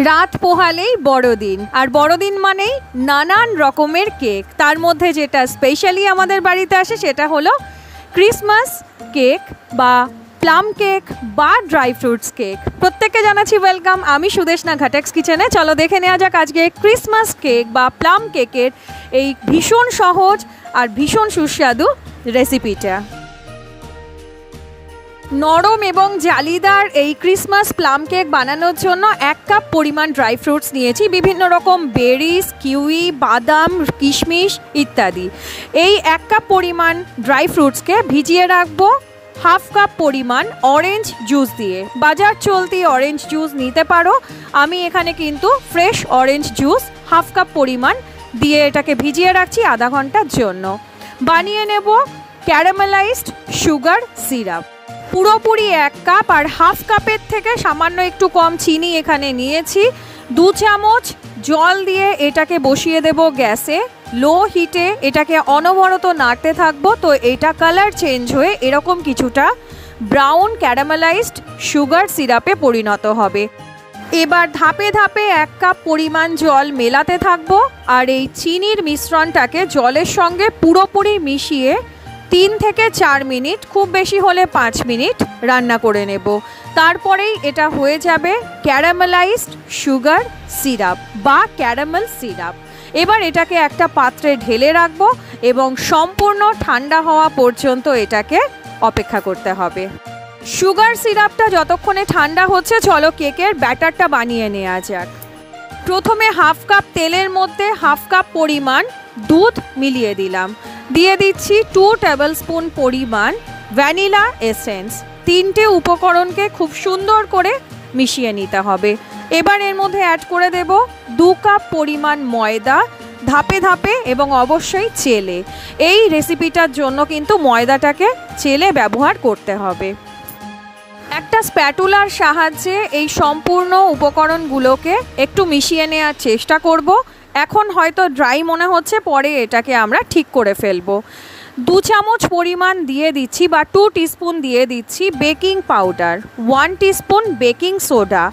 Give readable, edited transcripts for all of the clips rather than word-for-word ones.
রাত পোহালেই বড়দিন, আর বড়দিন মানেই নানান রকমের কেক। তার মধ্যে যেটা স্পেশালি আমাদের বাড়িতে আসে সেটা হলো ক্রিসমাস কেক বা প্লাম কেক বা ড্রাই ফ্রুটস কেক। প্রত্যেককে জানাচ্ছি ওয়েলকাম। আমি সুদেশনা ঘাটেক্স কিচেনে। চলো দেখে নেওয়া যাক আজকে ক্রিসমাস কেক বা প্লাম কেকের এই ভীষণ সহজ আর ভীষণ সুস্বাদু রেসিপিটা। নরম এবং জালিদার এই ক্রিসমাস প্লাম কেক বানানোর জন্য 1 কাপ পরিমাণ ড্রাই ফ্রুটস নিয়েছি, বিভিন্ন রকম বেরিজ, কিউই, বাদাম, কিশমিশ ইত্যাদি। এই 1 কাপ পরিমাণ ড্রাই ফ্রুটসকে ভিজিয়ে রাখবো 1/2 কাপ পরিমাণ অরেঞ্জ জুস দিয়ে। বাজার চলতি অরেঞ্জ জুস নিতে পারো, আমি এখানে কিন্তু ফ্রেশ অরেঞ্জ জুস 1/2 কাপ পরিমাণ দিয়ে এটাকে ভিজিয়ে রাখছি আধা ঘন্টার জন্য। বানিয়ে নেব ক্যারামেলাইজড সুগার সিরাপ। পুরোপুরি 1 কাপ আর 1/2 কাপের থেকে সামান্য একটু কম চিনি এখানে নিয়েছি। 2 চামচ জল দিয়ে এটাকে বসিয়ে দেব গ্যাসে। লো হিটে এটাকে অনবরত নাড়তে থাকবো, তো এটা কালার চেঞ্জ হয়ে এরকম কিছুটা ব্রাউন ক্যারামেলাইজড সুগার সিরাপে পরিণত হবে। এবার ধাপে ধাপে 1 কাপ পরিমাণ জল মেলাতে থাকবো আর এই চিনির মিশ্রণটাকে জলের সঙ্গে পুরোপুরি মিশিয়ে 3 থেকে 4 মিনিট, খুব বেশি হলে 5 মিনিট রান্না করে নেব। তারপরেই এটা হয়ে যাবে ক্যারামেলাইজড সুগার সিরাপ বা ক্যারামেল সিরাপ। এবার এটাকে একটা পাত্রে ঢেলে রাখবো এবং সম্পূর্ণ ঠান্ডা হওয়া পর্যন্ত এটাকে অপেক্ষা করতে হবে। সুগার সিরাপটা যতক্ষণে ঠান্ডা হচ্ছে চলো কেকের ব্যাটারটা বানিয়ে নেওয়া যাক। প্রথমে 1/2 কাপ তেলের মধ্যে 1/2 কাপ পরিমাণ দুধ মিলিয়ে দিলাম। দিয়ে দিচ্ছি 2 টেবিল স্পুন পরিমাণ ভ্যানিলা এসেন্স। 3টে উপকরণকে খুব সুন্দর করে মিশিয়ে নিতে হবে। এবার এর মধ্যে অ্যাড করে দেব 2 কাপ পরিমাণ ময়দা, ধাপে ধাপে এবং অবশ্যই চেলে। এই রেসিপিটার জন্য কিন্তু ময়দাটাকে চেলে ব্যবহার করতে হবে। একটা স্প্যাটুলার সাহায্যে এই সম্পূর্ণ উপকরণগুলোকে একটু মিশিয়ে নেওয়ার চেষ্টা করব। এখন হয়তো ড্রাই মনে হচ্ছে, পরে এটাকে আমরা ঠিক করে ফেলবো। 2 চামচ পরিমাণ দিয়ে দিচ্ছি বা 2 টিস্পুন দিয়ে দিচ্ছি baking powder, 1 teaspoon baking soda.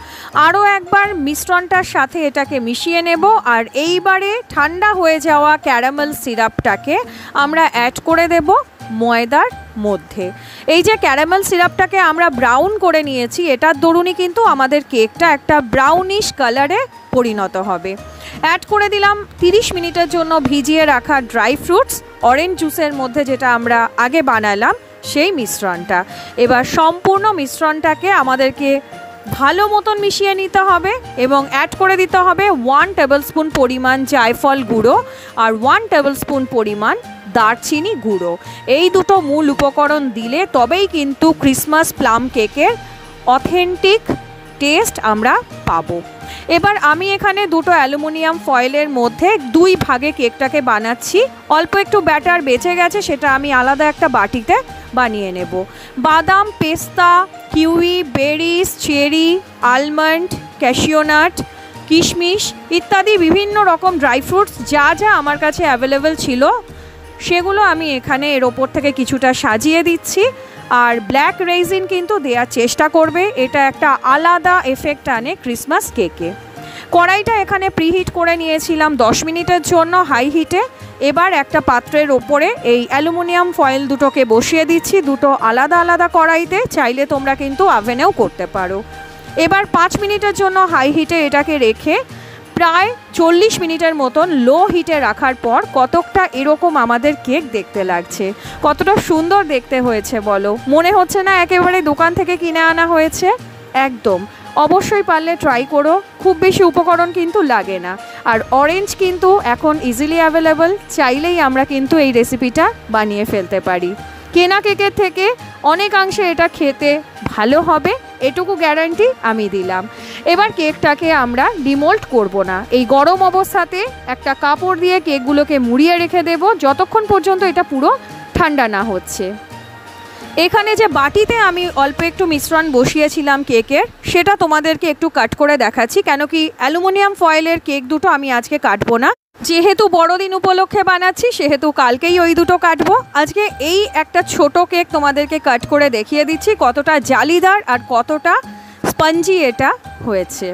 আরও একবার মিশ্রণটার সাথে এটাকে মিশিয়ে নেব আর এইবারে ঠান্ডা হয়ে যাওয়া ক্যারামেল সিরাপটাকে আমরা অ্যাড করে দেব ময়দার মধ্যে। এই যে ক্যারামেল সিরাপটাকে আমরা ব্রাউন করে নিয়েছি, এটার দরুনই কিন্তু আমাদের কেকটা একটা ব্রাউনিশ কালারে পরিণত হবে। অ্যাড করে দিলাম 30 মিনিটের জন্য ভিজিয়ে রাখা ড্রাই ফ্রুটস, অরেঞ্জ জুসের মধ্যে যেটা আমরা আগে বানালাম সেই মিশ্রণটা। এবার সম্পূর্ণ মিশ্রণটাকে আমাদেরকে ভালো মতন মিশিয়ে নিতে হবে এবং অ্যাড করে দিতে হবে 1 টেবিল স্পুন পরিমাণ জায়ফল গুঁড়ো আর 1 টেবিল স্পুন পরিমাণ দারচিনি গুঁড়ো। এই দুটো মূল উপকরণ দিলে তবেই কিন্তু ক্রিসমাস প্লাম কেকের অথেন্টিক টেস্ট আমরা পাবো। এবার আমি এখানে 2টো অ্যালুমিনিয়াম ফয়েলের মধ্যে 2 ভাগে কেকটাকে বানাচ্ছি। অল্প একটু ব্যাটার বেঁচে গেছে, সেটা আমি আলাদা একটা বাটিতে বানিয়ে নেব। বাদাম, পেস্তা, কিউই, বেরিজ, চেরি, আলমন্ড, ক্যাশিওনাট, কিশমিশ ইত্যাদি বিভিন্ন রকম ড্রাই ফ্রুটস যা যা আমার কাছে অ্যাভেলেবেল ছিল সেগুলো আমি এখানে এর ওপর থেকে কিছুটা সাজিয়ে দিচ্ছি। আর ব্ল্যাক রেইজিন কিন্তু দেওয়ার চেষ্টা করবে, এটা একটা আলাদা এফেক্ট আনে ক্রিসমাস কেকে। কড়াইটা এখানে প্রিহিট করে নিয়েছিলাম 10 মিনিটের জন্য হাই হিটে। এবার একটা পাত্রের ওপরে এই অ্যালুমিনিয়াম ফয়েল দুটোকে বসিয়ে দিচ্ছি, দুটো আলাদা আলাদা কড়াইতে। চাইলে তোমরা কিন্তু ওভেনেও করতে পারো। এবার 5 মিনিটের জন্য হাই হিটে এটাকে রেখে প্রায় 40 মিনিটের মতন লো হিটে রাখার পর কতকটা এরকম আমাদের কেক দেখতে লাগছে। কতটা সুন্দর দেখতে হয়েছে বলো, মনে হচ্ছে না একেবারে দোকান থেকে কিনে আনা হয়েছে? একদম। অবশ্যই পারলে ট্রাই করো, খুব বেশি উপকরণ কিন্তু লাগে না। আর অরেঞ্জ কিন্তু এখন ইজিলি অ্যাভেলেবল, চাইলেই আমরা কিন্তু এই রেসিপিটা বানিয়ে ফেলতে পারি। কেনা কেকের থেকে অনেকাংশে এটা খেতে ভালো হবে, এটুকু গ্যারান্টি আমি দিলাম। এবার কেকটাকে আমরা ডিমোল্ড করব না, এই গরম অবস্থাতে একটা কাপড় দিয়ে কেকগুলোকে মুড়িয়ে রেখে দেব যতক্ষণ পর্যন্ত এটা পুরো ঠান্ডা না হচ্ছে। এখানে যে বাটিতে আমি অল্প একটু মিশ্রণ বসিয়েছিলাম কেকের, সেটা তোমাদেরকে একটু কাট করে দেখাচ্ছি, কেন কি অ্যালুমিনিয়াম ফয়েলের কেক দুটো আমি আজকে কাটবো না। যেহেতু বড়দিন উপলক্ষে বানাচ্ছি সেহেতু কালকেই ওই দুটো কাটবো। আজকে এই একটা ছোট কেক তোমাদেরকে কাট করে দেখিয়ে দিচ্ছি কতটা জালিদার আর কতটা স্পঞ্জি এটা হয়েছে।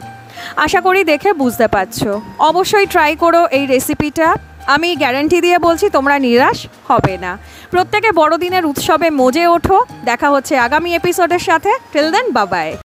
আশা করি দেখে বুঝতে পারছো। অবশ্যই ট্রাই করো এই রেসিপিটা, আমি গ্যারান্টি দিয়ে বলছি তোমরা নিরাশ হবে না। প্রত্যেকে বড়দিনের উৎসবে মজে ওঠো। দেখা হচ্ছে আগামী এপিসোডের সাথে। Till then, bye by.